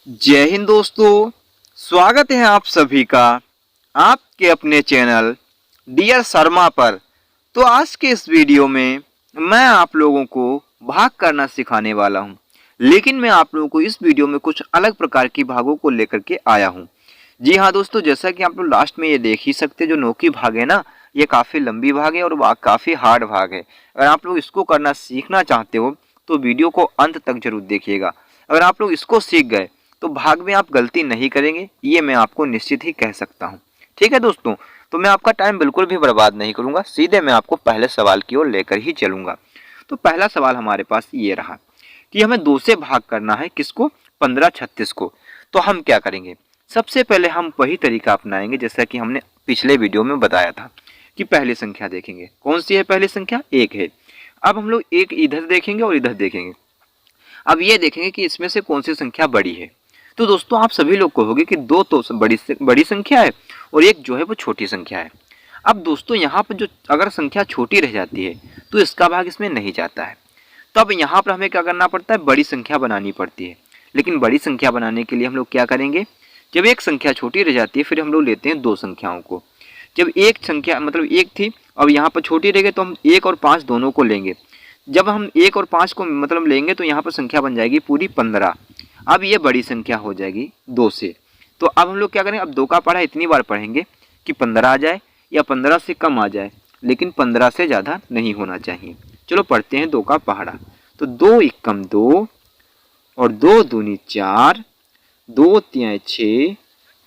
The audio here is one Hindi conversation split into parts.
जय हिंद दोस्तों, स्वागत है आप सभी का आपके अपने चैनल डियर शर्मा पर। तो आज के इस वीडियो में मैं आप लोगों को भाग करना सिखाने वाला हूं, लेकिन मैं आप लोगों को इस वीडियो में कुछ अलग प्रकार की भागों को लेकर के आया हूं। जी हाँ दोस्तों, जैसा कि आप लोग लास्ट में ये देख ही सकते हैं, जो नोकी भाग है ना, ये काफ़ी लंबी भाग है और काफ़ी हार्ड भाग है। अगर आप लोग इसको करना सीखना चाहते हो तो वीडियो को अंत तक जरूर देखिएगा। अगर आप लोग इसको सीख गए तो भाग में आप गलती नहीं करेंगे, ये मैं आपको निश्चित ही कह सकता हूँ। ठीक है दोस्तों, तो मैं आपका टाइम बिल्कुल भी बर्बाद नहीं करूंगा, सीधे मैं आपको पहले सवाल की ओर लेकर ही चलूंगा। तो पहला सवाल हमारे पास ये रहा कि हमें 2 से भाग करना है, किसको? 15 36 को। तो हम क्या करेंगे? सबसे पहले हम वही तरीका अपनाएंगे जैसा कि हमने पिछले वीडियो में बताया था कि पहली संख्या देखेंगे। कौन सी है पहली संख्या? 1 है। अब हम लोग एक इधर देखेंगे और इधर देखेंगे। अब ये देखेंगे कि इसमें से कौन सी संख्या बड़ी है। तो दोस्तों आप सभी लोग कहोगे कि 2 तो बड़ी संख्या है और एक जो है वो छोटी संख्या है। अब दोस्तों यहाँ पर जो अगर संख्या छोटी रह जाती है तो इसका भाग इसमें नहीं जाता है। तो अब यहाँ पर हमें क्या करना पड़ता है? बड़ी संख्या बनानी पड़ती है। लेकिन बड़ी संख्या बनाने के लिए हम लोग क्या करेंगे? जब एक संख्या छोटी रह जाती है फिर हम लोग लेते हैं 2 संख्याओं को। जब एक संख्या मतलब 1 थी, अब यहाँ पर छोटी रह गई तो हम 1 और 5 दोनों को लेंगे। जब हम 1 और 5 को मतलब लेंगे तो यहाँ पर संख्या बन जाएगी पूरी 15। अब ये बड़ी संख्या हो जाएगी 2 से। तो अब हम लोग क्या करेंगे? अब 2 का पढ़ा इतनी बार पढ़ेंगे कि 15 आ जाए या 15 से कम आ जाए, लेकिन 15 से ज़्यादा नहीं होना चाहिए। चलो पढ़ते हैं 2 का पहाड़ा। तो 2 एकम 2 और 2 दूनी 4, 2 तियां 6,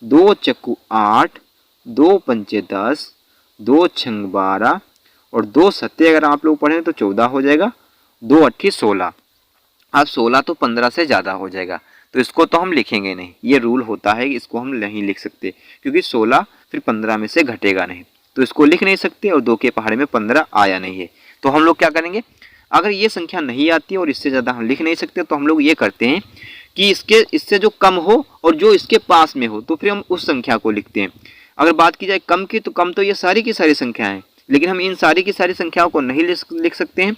2 चक्कू 8, 2 पंचे 10, 2 छंग 12 और 2 सत्ते अगर आप लोग पढ़ें तो 14 हो जाएगा, 2 अट्ठी 16। अब 16 तो 15 से ज़्यादा हो जाएगा, तो इसको तो हम लिखेंगे नहीं। ये रूल होता है, इसको हम नहीं लिख सकते क्योंकि 16 फिर 15 में से घटेगा नहीं, तो इसको लिख नहीं सकते और 2 के पहाड़े में 15 आया नहीं है। तो हम लोग क्या करेंगे? अगर ये संख्या नहीं आती और इससे ज़्यादा हम लिख नहीं सकते तो हम लोग ये करते हैं कि इससे जो कम हो और जो इसके पास में हो तो फिर हम उस संख्या को लिखते हैं। अगर बात की जाए कम की, तो कम तो ये सारी की सारी संख्याएं हैं, लेकिन हम इन सारी की सारी संख्याओं को नहीं लिख सकते हैं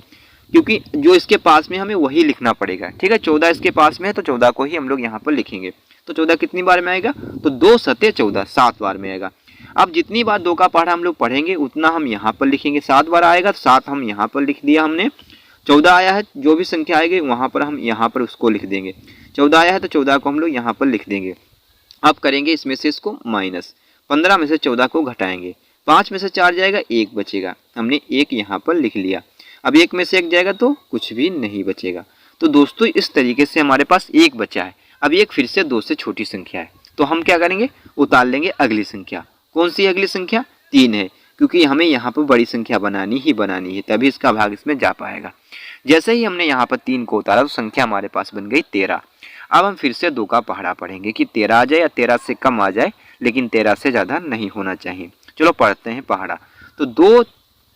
क्योंकि जो इसके पास में हमें वही लिखना पड़ेगा। ठीक है, 14 इसके पास में है तो 14 को ही हम लोग यहाँ पर लिखेंगे। तो 14 कितनी बार में आएगा? तो 2 सत्ते 14, 7 बार में आएगा। अब जितनी बार 2 का पहाड़ा हम लोग पढ़ेंगे उतना हम यहाँ पर लिखेंगे। 7 बार आएगा तो 7 हम यहाँ पर लिख दिया हमने। 14 आया है, जो भी संख्या आएगी वहाँ पर हम यहाँ पर उसको लिख देंगे। 14 आया है तो 14 को हम लोग यहाँ पर लिख देंगे। अब करेंगे इसमें से इसको माइनस, 15 में से 14 को घटाएंगे, 5 में से 4 जाएगा, 1 बचेगा। हमने 1 यहाँ पर लिख लिया। अब 1 में से 1 जाएगा तो कुछ भी नहीं बचेगा। तो दोस्तों इस तरीके से हमारे पास 1 बचा है। अब 1 फिर से 2 से छोटी संख्या है, तो हम क्या करेंगे? उतार लेंगे अगली संख्या। कौन सी अगली संख्या? 3 है, क्योंकि हमें यहाँ पर बड़ी संख्या बनानी है, तभी इसका भाग इसमें जा पाएगा। जैसे ही हमने यहाँ पर 3 को उतारा तो संख्या हमारे पास बन गई 13। अब हम फिर से 2 का पहाड़ा पढ़ेंगे कि 13 आ जाए या 13 से कम आ जाए, लेकिन 13 से ज़्यादा नहीं होना चाहिए। चलो पढ़ते हैं पहाड़ा। तो 2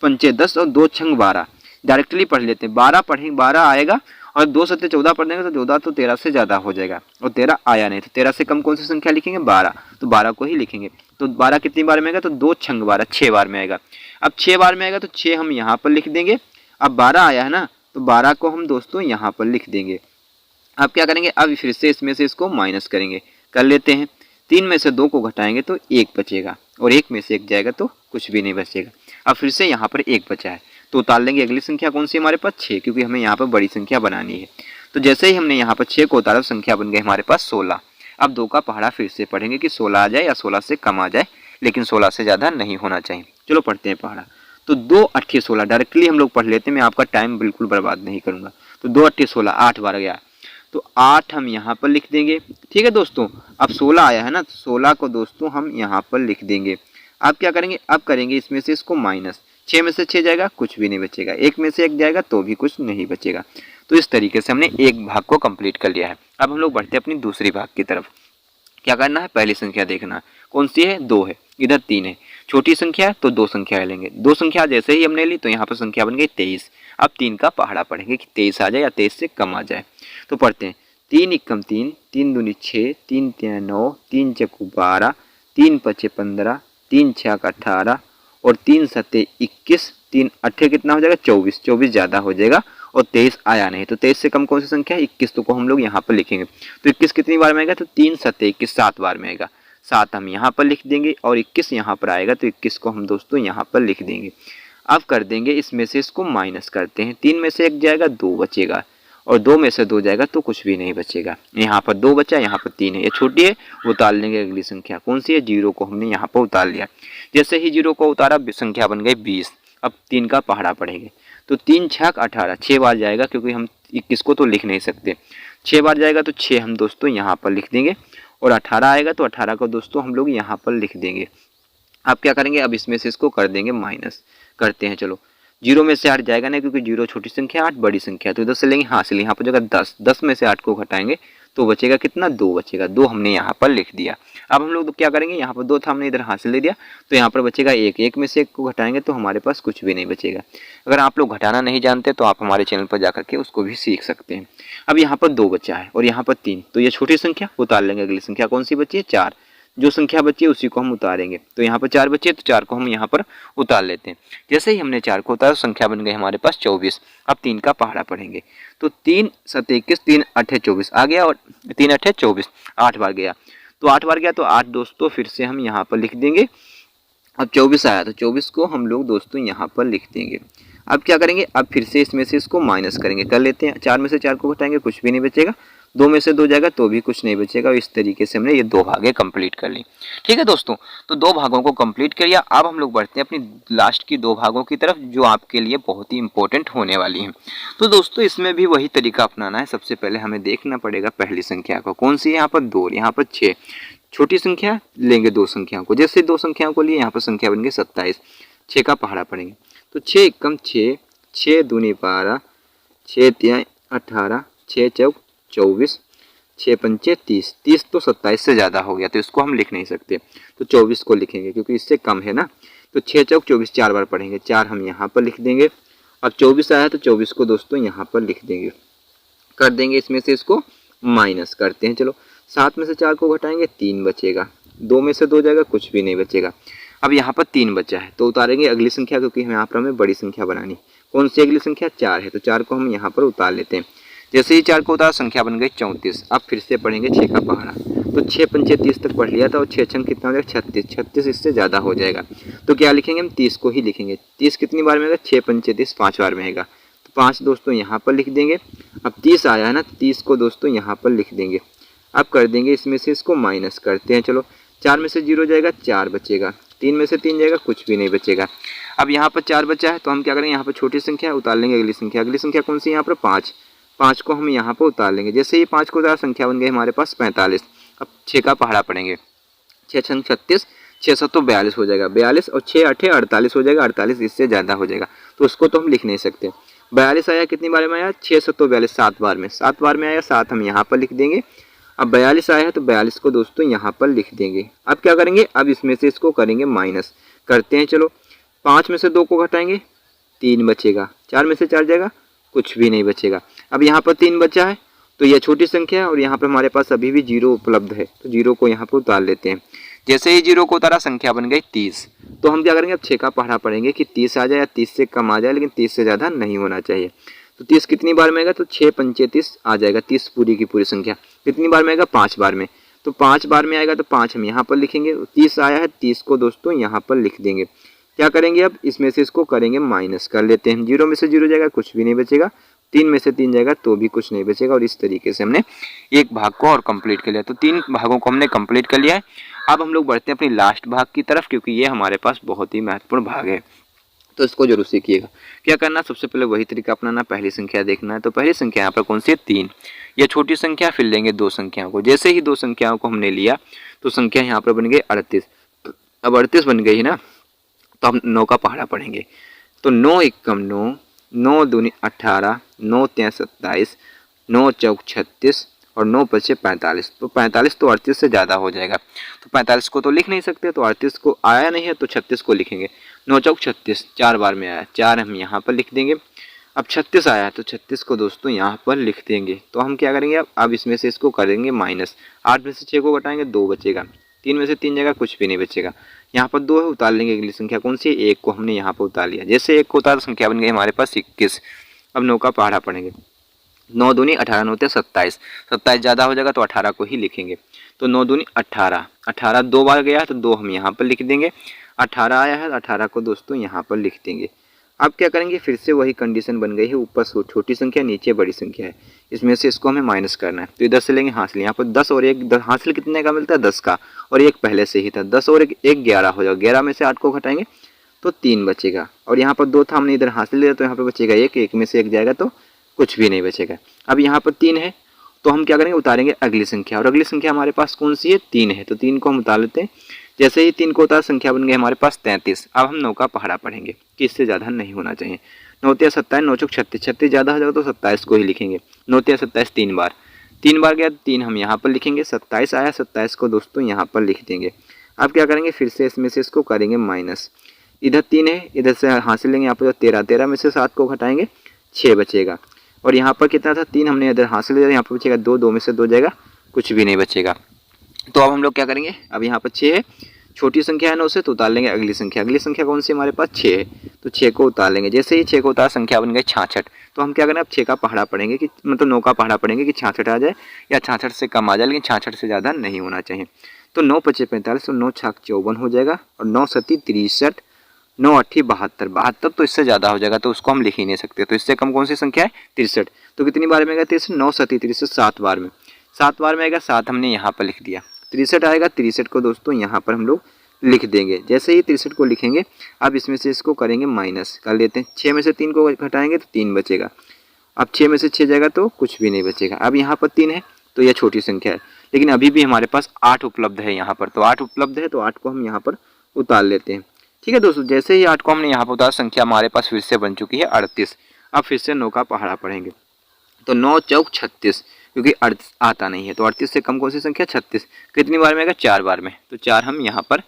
पंचे 10 और 2 छंग 12, डायरेक्टली पढ़ लेते हैं। 12 पढ़ेंगे, 12 आएगा और 2 सत्ते 14 पढ़ देंगे तो 14 तो 13 से ज़्यादा हो जाएगा और 13 आया नहीं, तो 13 से कम कौन सी संख्या लिखेंगे? 12, तो 12 को ही लिखेंगे। तो 12 कितनी बार में आएगा? तो 2 छंग 12, 6 बार में आएगा। अब 6 बार में आएगा तो 6 हम यहाँ पर लिख देंगे। अब 12 आया है ना, तो 12 को हम दोस्तों यहाँ पर लिख देंगे। अब क्या करेंगे? अब फिर से इसमें से इसको माइनस करेंगे, कर लेते हैं। 3 में से 2 को घटाएंगे तो 1 बचेगा और 1 में से 1 जाएगा तो कुछ भी नहीं बचेगा। अब फिर से यहाँ पर 1 बचा है, तो उतार लेंगे अगली संख्या। कौन सी हमारे पास? 6, क्योंकि हमें यहाँ पर बड़ी संख्या बनानी है। तो जैसे ही हमने यहाँ पर 6 को उतारा संख्या बन गई हमारे पास 16। अब 2 का पहाड़ा फिर से पढ़ेंगे कि 16 आ जाए या 16 से कम आ जाए, लेकिन 16 से ज़्यादा नहीं होना चाहिए। चलो पढ़ते हैं पहाड़ा। तो 2 अट्ठी 16, डायरेक्टली हम लोग पढ़ लेते हैं, मैं आपका टाइम बिल्कुल बर्बाद नहीं करूँगा। तो 2 अट्ठी 16, 8 बार गया, तो 8 हम यहाँ पर लिख देंगे। ठीक है दोस्तों, अब 16 आया है ना, 16 को दोस्तों हम यहाँ पर लिख देंगे। अब क्या करेंगे? अब करेंगे इसमें से इसको माइनस। 6 में से 6 जाएगा, कुछ भी नहीं बचेगा। 1 में से 1 जाएगा तो भी कुछ नहीं बचेगा। तो इस तरीके से हमने एक भाग को कंप्लीट कर लिया है। अब हम लोग बढ़ते हैं अपनी दूसरी भाग की तरफ। क्या करना है? पहली संख्या देखना है। कौन सी है? 2 है, इधर 3 है। छोटी संख्या है तो 2 संख्या लेंगे। 2 संख्या जैसे ही हमने ली तो यहाँ पर संख्या बन गई 23। अब 3 का पहाड़ा पढ़ेंगे कि 23 आ जाए या 23 से कम आ जाए। तो पढ़ते हैं। 3 एकम 3, 3 दूनी 6, 3 तियां 9, 3 चक्कू 12, 3 पचे 15, 3 छक 18 और 3 सत्ते 21, 3 अट्ठे कितना हो जाएगा? 24। 24 ज़्यादा हो जाएगा और 23 आया नहीं, तो 23 से कम कौन सी संख्या है? 21, तो को हम लोग यहाँ पर लिखेंगे। तो 21 कितनी बार में आएगा? तो 3 7 21, 7 बार में आएगा। 7 हम यहाँ पर लिख देंगे और 21 यहाँ पर आएगा, तो 21 को हम दोस्तों यहाँ पर लिख देंगे। अब कर देंगे इसमें से इसको माइनस करते हैं। 3 में से 1 जाएगा, 2 बचेगा, और 2 में से 2 जाएगा तो कुछ भी नहीं बचेगा। यहाँ पर 2 बचा, यहाँ पर 3 है, ये छोटी है, उतार लेंगे अगली संख्या। कौन सी है? 0 को हमने यहाँ पर उतार लिया। जैसे ही 0 को उतारा संख्या बन गई 20। अब 3 का पहाड़ा पढ़ेंगे, तो 3 छक 18, 6 बार जाएगा, क्योंकि हम 21 को तो लिख नहीं सकते। 6 बार जाएगा तो 6 हम दोस्तों यहाँ पर लिख देंगे, और 18 आएगा तो 18 को दोस्तों हम लोग यहाँ पर लिख देंगे। अब क्या करेंगे? अब इसमें से इसको कर देंगे माइनस। करते हैं, चलो। 0 में से 8 जाएगा नहीं, क्योंकि 0 छोटी संख्या, 8 बड़ी संख्या, तो इधर से लेंगे हासिल। यहाँ पर जगह 10, 10 में से 8 को घटाएंगे तो बचेगा कितना? 2 बचेगा। 2 हमने यहाँ पर लिख दिया। अब हम लोग क्या करेंगे? यहाँ पर 2 था, हमने इधर हासिल ले दिया, तो यहाँ पर बचेगा 1। 1 में से 1 को घटाएंगे तो हमारे पास कुछ भी नहीं बचेगा। अगर आप लोग घटाना नहीं जानते तो आप हमारे चैनल पर जाकर के उसको भी सीख सकते हैं। अब यहाँ पर 2 बचा है और यहाँ पर 3, तो ये छोटी संख्या उतार लेंगे। अगली संख्या कौन सी बची है? 4। जो संख्या बची है उसी को हम उतारेंगे, तो यहाँ पर 4 बचे, तो 4 को हम यहाँ पर उतार लेते हैं। जैसे ही हमने 4 को उतारा, संख्या बन गई हमारे पास 24। अब 3 का पहाड़ा पढ़ेंगे, तो 3 7 21, 3 8 24 आ गया, और 3 8 24, 8 बार गया, तो 8 बार गया, तो 8 दोस्तों फिर से हम यहाँ पर लिख देंगे। अब 24 आया, तो 24 को हम लोग दोस्तों यहाँ पर लिख देंगे। अब क्या करेंगे? अब फिर से इसमें से इसको माइनस करेंगे। कर लेते हैं, 4 में से 4 को घटाएंगे, कुछ भी नहीं बचेगा। 2 में से 2 जाएगा तो भी कुछ नहीं बचेगा, और इस तरीके से हमने ये 2 भागें कंप्लीट कर ली। ठीक है दोस्तों, तो 2 भागों को कंप्लीट कर लिया। अब हम लोग बढ़ते हैं अपनी लास्ट की 2 भागों की तरफ, जो आपके लिए बहुत ही इंपॉर्टेंट होने वाली हैं। तो दोस्तों इसमें भी वही तरीका अपनाना है। सबसे पहले हमें देखना पड़ेगा पहली संख्या को, कौन सी है? यहाँ पर 2, यहाँ पर 6। छोटी संख्या लेंगे 2 संख्याओं को, जैसे 2 संख्याओं को लिए, यहाँ पर संख्या बन गई 27। 6 का पहाड़ा पढ़ेंगे, तो 6 एकम 6, 6 दूनी 12, 6 तिहाई 18, 6 चौक 24, 6 पंचे 30। 30 तो 27 से ज़्यादा हो गया, तो इसको हम लिख नहीं सकते, तो 24 को लिखेंगे, क्योंकि इससे कम है ना। तो 6 चौक 24, 4 बार पढ़ेंगे, 4 हम यहाँ पर लिख देंगे। अब 24 आया, तो 24 को दोस्तों यहाँ पर लिख देंगे। कर देंगे इसमें से इसको माइनस। करते हैं, चलो। 7 में से 4 को घटाएंगे, 3 बचेगा। 2 में से 2 जाएगा, कुछ भी नहीं बचेगा। अब यहाँ पर 3 बचा है, तो उतारेंगे अगली संख्या, क्योंकि यहाँ पर हमें बड़ी संख्या बनानी। कौन सी अगली संख्या? 4 है, तो 4 को हम यहाँ पर उतार लेते हैं। जैसे ही 4 को उतारा, संख्या बन गई 34। अब फिर से पढ़ेंगे 6 का पहाड़ा, तो 6 पंचे 30 तक पढ़ लिया था, और 6 छंग कितना हो जाएगा? 36। 36 इससे ज़्यादा हो जाएगा, तो क्या लिखेंगे? हम 30 को ही लिखेंगे। 30 कितनी बार में आएगा? 6 पंचे 30, 5 बार में आएगा, तो 5 दोस्तों यहाँ पर लिख देंगे। अब 30 आया है ना, 30 को दोस्तों यहाँ पर लिख देंगे। अब कर देंगे इसमें से इसको माइनस। करते हैं, चलो। 4 में से 0 जाएगा, 4 बचेगा। 3 में से 3 जाएगा, कुछ भी नहीं बचेगा। अब यहाँ पर 4 बचा है, तो हम क्या करेंगे? यहाँ पर छोटी संख्या उतार लेंगे अगली संख्या। अगली संख्या कौन सी? यहाँ पर 5। 5 को हम यहाँ पर उतार लेंगे। जैसे ही 5 को उतारा, संख्या बन गई हमारे पास 45। अब 6 का पहाड़ा पढ़ेंगे, 6 छंग 36, 6 7 तो 42 हो जाएगा। 42 और 6 8 48 हो जाएगा। 48 इससे ज़्यादा हो जाएगा, तो उसको तो हम लिख नहीं सकते। 42 आया, कितनी बार में आया? 6 7 42, 7 बार में। 7 बार में आया, 7 हम यहाँ पर लिख देंगे। अब 42 आया है, तो 42 को दोस्तों यहाँ पर लिख देंगे। अब क्या करेंगे? अब इसमें से इसको करेंगे माइनस। करते हैं, चलो। 5 में से 2 को घटाएंगे, 3 बचेगा। 4 में से 4 जाएगा, कुछ भी नहीं बचेगा। अब यहाँ पर 3 बचा है, तो यह छोटी संख्या है, और यहाँ पर हमारे पास अभी भी 0 उपलब्ध है, तो 0 को यहाँ पर उतार लेते हैं। जैसे ही 0 को उतारा, संख्या बन गई 30। तो हम क्या करेंगे? अब 6 का पहाड़ा पढ़ेंगे कि 30 आ जाए या 30 से कम आ जाए, लेकिन 30 से ज़्यादा नहीं होना चाहिए। तो 30 कितनी बार में आएगा? तो 6 पंचे 30 आ जाएगा। 30 पूरी की पूरी संख्या कितनी बार में आएगा? 5 बार में। तो 5 बार में आएगा, तो 5 हम यहाँ पर लिखेंगे। 30 आया है, 30 को दोस्तों यहाँ पर लिख देंगे। क्या करेंगे? अब इसमें से इसको करेंगे माइनस। कर लेते हैं। 0 में से 0 जाएगा, कुछ भी नहीं बचेगा। 3 में से 3 जाएगा, तो भी कुछ नहीं बचेगा। और इस तरीके से हमने एक भाग को और कंप्लीट कर लिया। तो 3 भागों को हमने कंप्लीट कर लिया है। अब हम लोग बढ़ते हैं अपनी लास्ट भाग की तरफ, क्योंकि ये हमारे पास बहुत ही महत्वपूर्ण भाग है, तो इसको जरूर सीखिएगा। क्या करना? सबसे पहले वही तरीका अपनाना, पहली संख्या देखना है। तो पहली संख्या यहाँ पर कौन सी है? 3। यह छोटी संख्या, फिर लेंगे 2 संख्याओं को। जैसे ही 2 संख्याओं को हमने लिया, तो संख्या यहाँ पर बन गई 38। अब 38 बन गई है ना, तो हम 9 का पहाड़ा पढ़ेंगे। तो 9 एकम 9, 9 दूनी 18, 9 तिया 27, 9 चौक 36, और 9 पचे 45। तो 45 तो 38 से ज़्यादा हो जाएगा, तो 45 को तो लिख नहीं सकते, तो 38 को आया नहीं है, तो 36 को लिखेंगे। 9 चौक 36, 4 बार में आया, 4 हम यहाँ पर लिख देंगे। अब 36 आया है, तो 36 को दोस्तों यहाँ पर लिख देंगे। तो हम क्या करेंगे? अब इसमें से इसको करेंगे माइनस। 8 में से 6 को घटाएंगे, 2 बचेगा। 3 में से 3 जाएगा, कुछ भी नहीं बचेगा। यहाँ पर 2 है, उतार लेंगे। अगली संख्या कौन सी है? 1 को हमने यहाँ पर उतार लिया। जैसे 1 को उतार, संख्या बन गई हमारे पास 21। अब 9 का पहाड़ा पढ़ेंगे। 9 दूनी 18, 9 27, 27 ज़्यादा हो जाएगा तो 18 को ही लिखेंगे। तो 9 दूनी 18, 18 2 बार गया तो 2 हम यहाँ पर लिख देंगे। 18 आया है, 18 को दोस्तों यहाँ पर लिख देंगे। अब क्या करेंगे, फिर से वही कंडीशन बन गई है, ऊपर छोटी संख्या नीचे बड़ी संख्या है, इसमें से इसको हमें माइनस करना है। तो इधर से लेंगे हासिल, यहाँ पर 10 और 1, हासिल कितने का मिलता है 10 का, और 1 पहले से ही था, 10 और 1 11 हो जाएगा। 11 में से 8 को घटाएंगे तो 3 बचेगा, और यहाँ पर 2 था, हमने इधर हासिल लिया तो यहाँ पर बचेगा 1, 1 में से 1 जाएगा तो कुछ भी नहीं बचेगा। अब यहाँ पर 3 है तो हम क्या करेंगे, उतारेंगे अगली संख्या, और अगली संख्या हमारे पास कौन सी है, 3 है, तो 3 को हम उतार लेते हैं। जैसे ही 3 को उतार, संख्या बन गई हमारे पास 33। अब हम 9 का पहाड़ा पढ़ेंगे कि इससे ज़्यादा नहीं होना चाहिए। 9 × 27, 9 × 36, 36 ज़्यादा हो जाएगा तो 27 को ही लिखेंगे। 9 × 27 3 बार, 3 बार गया तो 3 हम यहाँ पर लिखेंगे। 27 आया, 27 को दोस्तों यहाँ पर लिख देंगे। अब क्या करेंगे, फिर से इसमें से इसको करेंगे माइनस। इधर 3 है, इधर से हासिल लेंगे, यहाँ पर 13, 13 में से 7 को घटाएंगे 6 बचेगा, और यहाँ पर कितना था 3, हमने इधर हासिल लिया, यहाँ पर बचेगा 2, 2 में से 2 जाएगा, कुछ भी नहीं बचेगा। तो अब हम लोग क्या करेंगे, अब यहाँ पर 6 है, छोटी संख्या है 9 से, तो उतार लेंगे अगली संख्या। अगली संख्या कौन सी हमारे पास 6 है, तो 6 को उतार लेंगे। जैसे ही 6 को उतार, संख्या बन गई 66। तो हम क्या करें, अब 6 का पहाड़ा पढ़ेंगे कि मतलब 9 का पहाड़ा पढ़ेंगे कि 66 आ जाए या 66 से कम आ जाए, लेकिन 66 से ज़्यादा नहीं होना चाहिए। तो 9 × 5 = 45, तो 9 × 6 = 54 हो जाएगा, और 9 × 7 = 63, 9 × 8 = 72, 72 तो इससे ज़्यादा हो जाएगा, तो उसको हम लिख ही नहीं सकते। तो इससे कम कौन सी संख्या है, 63। तो कितनी बार में आएगा 63, 9 × 7 = 63, 7 बार में, 7 बार में आएगा, 7 हमने यहाँ पर लिख दिया। 63 आएगा, 63 को दोस्तों यहाँ पर हम लोग लिख देंगे। जैसे ही 63 को लिखेंगे, अब इसमें से इसको करेंगे माइनस कर लेते हैं। 6 में से 3 को घटाएंगे तो 3 बचेगा। अब 6 में से 6 जाएगा तो कुछ भी नहीं बचेगा। अब यहाँ पर 3 है तो यह छोटी संख्या है, लेकिन अभी भी हमारे पास 8 उपलब्ध है यहाँ पर, तो 8 उपलब्ध है, तो 8 को हम यहाँ पर उतार लेते हैं। ठीक है दोस्तों, जैसे ही 8 को हमने यहाँ पर उतारा, संख्या हमारे पास फिर से बन चुकी है 38। अब फिर से 9 का पहाड़ा पढ़ेंगे। तो 9 × 4 = 36, क्योंकि 38 आता नहीं है, तो 38 से कम कौन सी संख्या, 36। कितनी बार में आएगा, 4 बार में, तो 4 हम यहाँ पर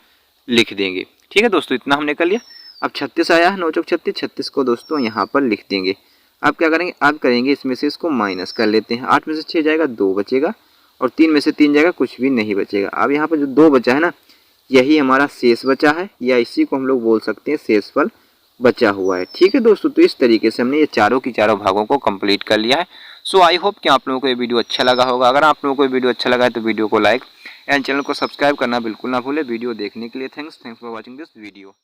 लिख देंगे। ठीक है दोस्तों, इतना हमने कर लिया। अब 36 आया है, 9 × 4 = 36, 36 को दोस्तों यहाँ पर लिख देंगे। अब क्या करेंगे, अब करेंगे इसमें से इसको माइनस कर लेते हैं। 8 में से 6 जाएगा 2 बचेगा, और 3 में से 3 जाएगा, कुछ भी नहीं बचेगा। अब यहाँ पर जो 2 बचा है ना, यही हमारा शेष बचा है, या इसी को हम लोग बोल सकते हैं शेषफल बचा हुआ है। ठीक है दोस्तों, तो इस तरीके से हमने ये चारों की चारों भागों को कंप्लीट कर लिया है। सो आई होप कि आप लोगों को ये वीडियो अच्छा लगा होगा। अगर आप लोगों को ये वीडियो अच्छा लगा है तो वीडियो को लाइक एंड चैनल को सब्सक्राइब करना बिल्कुल ना भूलें। वीडियो देखने के लिए thanks for watching this video.